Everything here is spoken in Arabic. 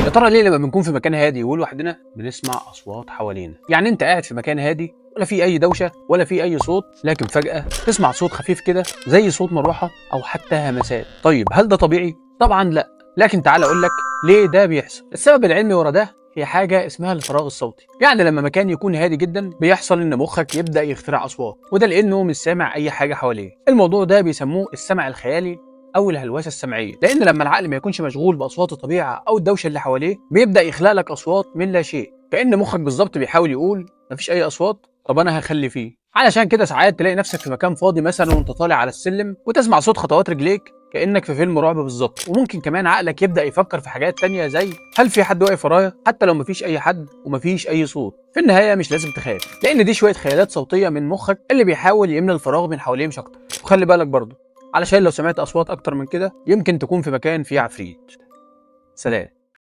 يا ترى ليه لما بنكون في مكان هادي ولوحدنا بنسمع اصوات حوالينا؟ يعني انت قاعد في مكان هادي ولا في اي دوشه ولا في اي صوت، لكن فجاه تسمع صوت خفيف كده زي صوت مروحه او حتى همسات. طيب هل ده طبيعي؟ طبعا لا، لكن تعال اقول لك ليه ده بيحصل. السبب العلمي ورا ده هي حاجه اسمها الفراغ الصوتي. يعني لما مكان يكون هادي جدا بيحصل ان مخك يبدا يخترع اصوات، وده لانه مش سامع اي حاجه حواليه. الموضوع ده بيسموه السمع الخيالي او الهلوسه السمعيه، لان لما العقل ما يكونش مشغول باصوات الطبيعه او الدوشه اللي حواليه بيبدا يخلق لك اصوات من لا شيء، كان مخك بالظبط بيحاول يقول مفيش اي اصوات، طب انا هخلي فيه. علشان كده ساعات تلاقي نفسك في مكان فاضي مثلا وانت طالع على السلم وتسمع صوت خطوات رجليك كانك في فيلم رعب بالظبط. وممكن كمان عقلك يبدا يفكر في حاجات تانية زي هل في حد واقف ورايا، حتى لو مفيش اي حد ومفيش اي صوت. في النهايه مش لازم تخاف، لان دي شويه خيالات صوتيه من مخك اللي بيحاول يملى الفراغ من حواليه مش اكتر. وخلي بالك برضه علشان لو سمعت اصوات اكتر من كده يمكن تكون في مكان فيه عفريت. سلام.